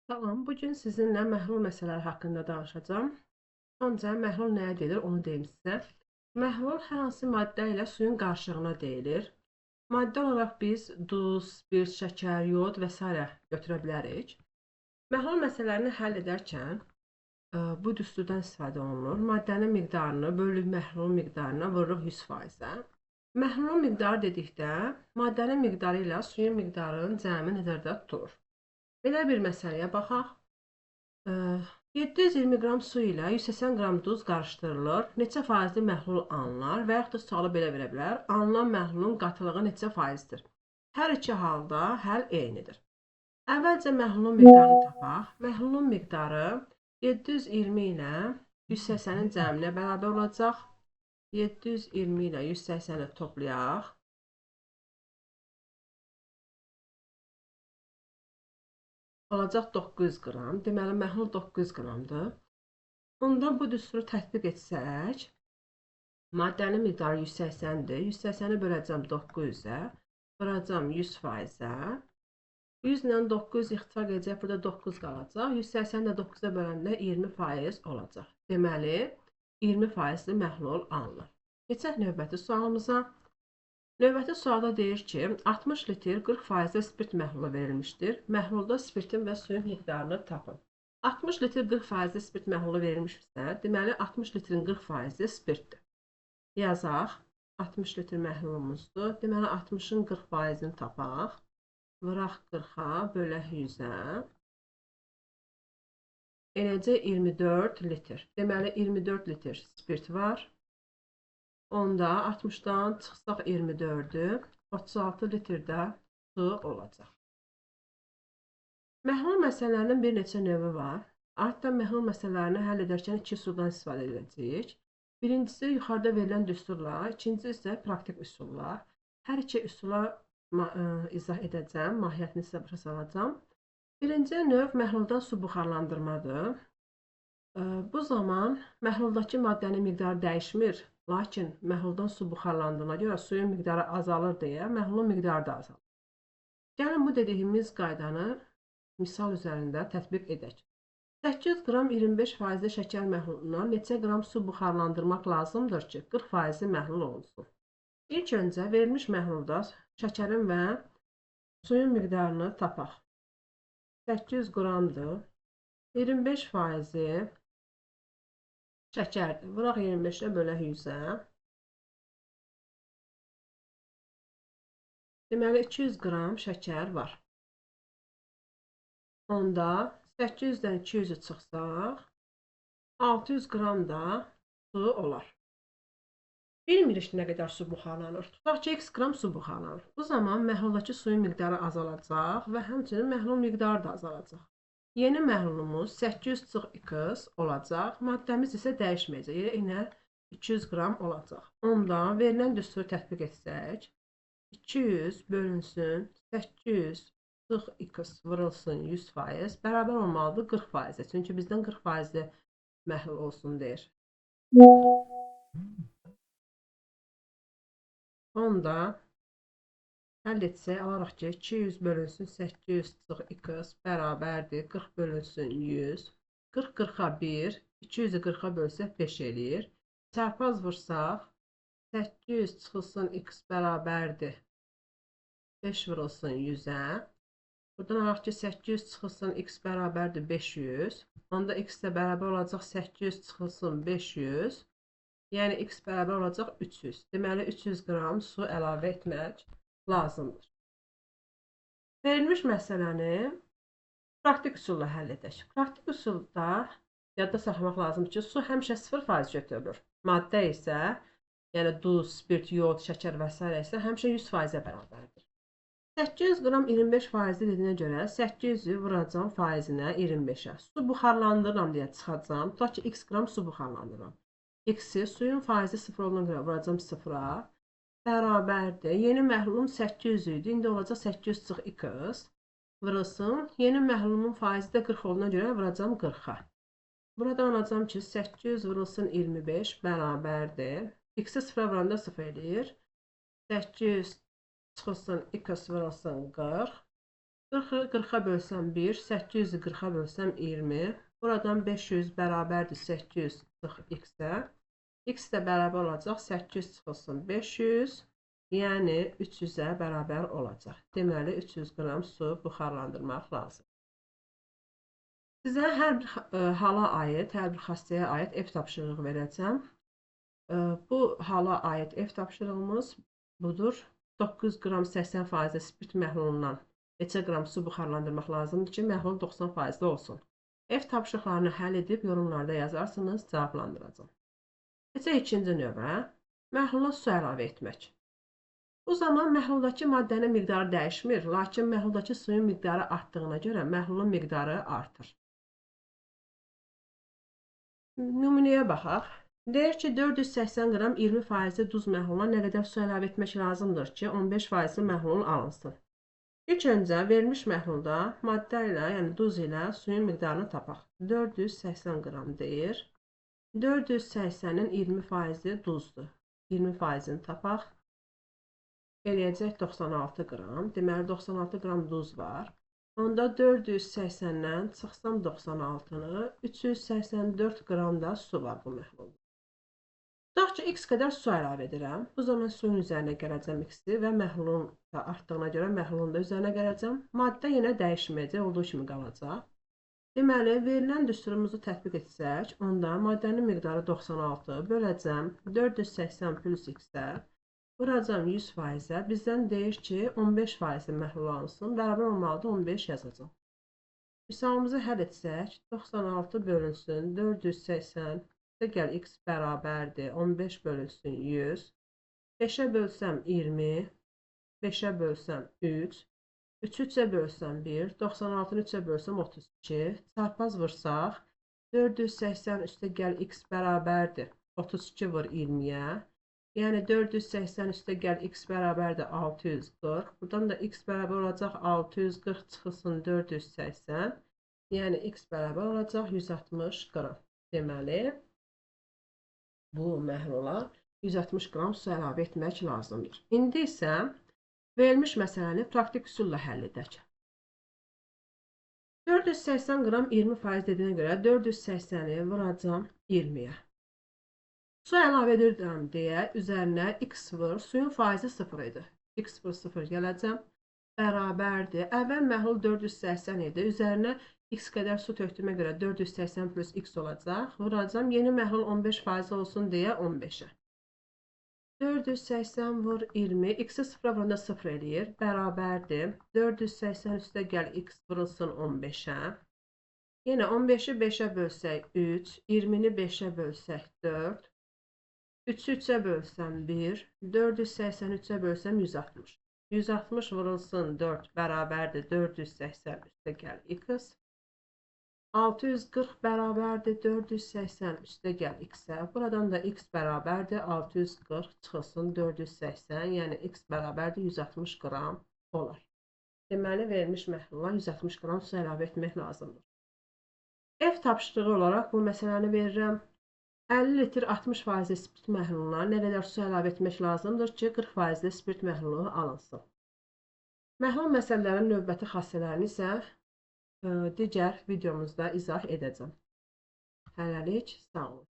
Salam, bugün sizinlə məhlul məsələləri haqqında danışacağam. Öncə məhlul nəyə gedir onu deyim sizə. Məhlul hər hansı maddə ilə suyun qarışığına deyilir. Maddə olaraq biz duz, spirt, şəkər, yod və s. götürə bilərik. Məhlul məsələlərini həll edərkən bu düsturdan istifadə olunur. Maddənin miqdarını bölünür məhlulun miqdarına vururuq 100%-ə. Məhlulun miqdarı dedikdə maddənin miqdarı ilə suyun miqdarının cəmi nəzərdə tutulur. Belə bir məsələyə baxaq. 720 qram su ilə 180 qram duz qarışdırılır. Neçə faizli məhlul alınır və yaxud da sualı belə verə bilər. Alınan məhlulun qatılığı neçə faizdir? Hər iki halda həll eynidir. Əvvəlcə məhlulun miqdarını tapaq. Məhlulun miqdarı 720 ilə 180-in cəminə bərabər olacaq. 720 ilə 180-i toplayaq. Olacaq 900 qram. Deməli, məhlul 900 qramdır. Ondan bu düsturu tətbiq etsək, maddənin miqdarı 180-dir. 180-i böləcəm 900-ə, vuracam 100%-ə. 100 ilə 900 ixtifaq edəcək, burada 9 qalacaq. 180-i də 9-a böləndə 20% olacaq. Deməli, 20%li məhlul alınır. Keçək növbəti sualımıza. Növbəti sualda deyir ki, 60 litr 40% spirt məhlulu verilmişdir. Məhlulda spirtin və suyun miqdarını tapın. 60 litr 40% spirt məhlulu verilmişsə, deməli 60 litrin 40% spirtdir. Yazaq. 60 litr məhlulumuzdur. Deməli 60-ın 40%-ni tapaq. Vuraq 40-a, bölək 100-ə. Eləcə 24 litr. Deməli 24 litr spirt var. Onda 60-dan çıxsaq 24-ü, 36 litrdə su olacaq. Məhlul məsələlərinin bir neçə növü var. Altdan məhlul məsələlərini həll edərkən iki üsuldan istifadə edəcəyik. Birincisi yuxarıda verilən düsturla, ikincisi isə praktik üsulla. Hər iki üsula izah edəcəm, mahiyyətini sizə başa salacağım. Birinci növ məhluldan su buxarlandırmadır. Bu zaman məhluldakı maddənin miqdarı dəyişmir, lakin məhluldan su buxarlandığına görə suyun miqdarı azalır deyə məhlulun miqdarı da azalır. Gəlin bu dediyimiz qaydanı misal üzərində tətbiq edək. 800 qram 25%li şəkər məhlulundan neçə qram su buxarlandırmaq lazımdır ki, 40%li məhlul olsun? İlk öncə verilmiş məhlulda şəkərin və suyun miqdarını tapaq. 800 qramdır. 25%-i şəkərdir. Vuraq 25-ə bölək 100-ə. Deməli 200 qram şəkər var. Onda 800-dən 200-ü çıxsaq, 600 qram da su olar. Bilmirik nə qədər su buxarlanır. Tutaq ki, x qram su buxarlanır. Bu zaman məhluldakı suyun miqdarı azalacaq və həmçinin məhlul miqdarı da azalacaq. Yeni məhlulumuz 800-x olacaq. Maddəmiz isə dəyişməyəcək. Yenə 200 qram olacaq. Onda verilən düsturu tətbiq etsək, 200 bölünsün 800-x vurulsun 100% bərabər olmalıdır 40%. Çünki bizdən 40%-li məhlul olsun deyir. Onda həll etsək, alaraq ki, 200 bölünsün 800-x bərabərdir 40 bölünsün 100. 40 40-a 1, 200-ü 40-a bölsək 5 eləyir. Çarpaz vursaq, 800 çıxılsın x bərabərdir 5 vurulsun 100-ə. Buradan alaq ki, 800 çıxılsın x bərabərdir 500. Onda x də bərabər olacaq 800 çıxılsın 500. Yəni x bərabər olacaq 300. Deməli 300 qram su əlavə etmək lazımdır. Verilmiş məsələni praktik üsulla həll edək. Praktik üsulda yadda saxlamaq lazımdır ki, su həmişə 0% götürülür. Maddə isə, yəni duz, spirt, yod, şəkər və s. isə həmişə 100%-ə bərabərdir. 800 qram 25% dediyinə görə 800-ü vuracam faizinə 25-ə. Su buxarlandırıram deyə çıxacam. Tutaq ki, x qram su buxarlandırıram. X-i suyun faizi 0 olduğuna görə vuracam 0-a. Bərabərdir. Yeni məhlulum 800 idi. İndi olacaq 800 çıx x vurulsun. Yeni məhlumun faizi də 40 olduğuna görə vuracam 40-a. Buradan alacam ki, 800 vurulsun 25 bərabərdir. X-i 0-a vuranda 0 eləyir. 800 çıxılsın x vurulsun 40. 40-ı 40-a bölsəm 1, 800-ü 40-a bölsəm 20. Buradan 500 bərabərdir 800 çıx x-ə. X də bərabər olacaq 800 çıxılsın 500, yəni 300-ə bərabər olacaq. Deməli 300 qram su buxarlandırmaq lazım. Sizə hər bir hala aid, hər bir xassəyə aid ev tapşırığı verəcəm. Bu hala aid ev tapşırığımız budur. 9 qram 80% spirt məhlulundan neçə qram su buxarlandırmaq lazımdır ki, məhlul 90% olsun. Ev tapşırıqlarını həll edib yorumlarda yazarsınız, cavablandıracağım. Keçək ikinci növə, məhlula su əlavə etmək. Bu zaman məhluldakı maddənin miqdarı dəyişmir, lakin məhluldakı suyun miqdarı artdığına görə məhlulun miqdarı artır. Nümunəyə baxaq. Deyir ki, 480 qram 20% duz məhluluna nə qədər su əlavə etmək lazımdır ki, 15% məhlul alınsın. İlk öncə verilmiş məhlulda maddə ilə, yəni duz ilə suyun miqdarını tapaq. 480 qram deyir. 480-in 20% duzdur. 20%-ni tapaq. Eləyəcək 96 qram. Deməli, 96 qram duz var. Onda 480-dən çıxsam 96-nı, 384 qram da su var bu məhlulda. Tutaq ki, x qədər su əlavə edirəm. Bu zaman suyun üzərinə gələcəm x-i və məhlulun da artdığına görə məhlulun da üzərinə gələcəm. Maddə yenə dəyişməyəcək, olduğu kimi qalacaq. Deməli, verilən düsturumuzu tətbiq etsək, onda maddənin miqdarı 96 böləcəm 480 plus x-ə. Vuracam 100%-ə. Bizdən deyir ki, 15% məhlul alınsın. Bərabər olmalıdır 15 yazacağım. Misalımızı həll etsək, 96 bölünsün 480. Gəl x bərabərdir 15 bölünsün 100. 5-ə bölsəm 20. 5-ə bölsəm 3. 3-ü 3-ə bölsəm 1. 96-nı 3-ə bölsəm 32. Çarpaz vursaq, 480 üstə gəl x bərabərdir 32 vur 20-yə. Yəni 480 üstə gəl x bərabərdir 640. Buradan da x bərabər olacaq 640 çıxılsın 480. Yəni x bərabər olacaq 160 qram. Deməli, bu məhlula 160 qram su əlavə etmək lazımdır. İndi isə verilmiş məsələni praktik üsulla həll edək. 480 qram 20% dediyinə görə 480-i vuracam 20-yə. Su əlavə edirəm deyə üzərinə x vur, suyun faizi 0 idi. X vur 0 gələcəm, bərabərdir. Əvvəl məhlul 480 idi, üzərinə x qədər su tökdüyümə görə 480 plus x olacaq. Vuracam, yeni məhlul 15% olsun deyə 15-ə. 480 vur 20, x-i 0 vuranda 0 eləyir, bərabərdir. 480 üstə gəl x vurulsun 15-ə. Yenə 15-i 5-ə bölsək 3, 20-ni 5-ə bölsək 4. 3-ü 3-ə bölsəm 1, 483-ə bölsəm 160. 160 vurulsun 4 bərabərdir 480 üstə gəl x. 640 bərabərdir 480 üstə gəl x-ə. Buradan da x bərabərdir 640 çıxılsın 480, yəni x bərabərdir 160 qram olar. Deməli, verilmiş məhlula 160 qram su əlavə etmək lazımdır. Ev tapşırığı olaraq bu məsələni verirəm. 50 litr 60% spirt məhluluna nə qədər su əlavə etmək lazımdır ki, 40% spirt məhlulu alınsın. Məhlul məsələlərin növbəti xassələrini isə digər videomuzda izah edəcəm. Hələlik, sağ olun.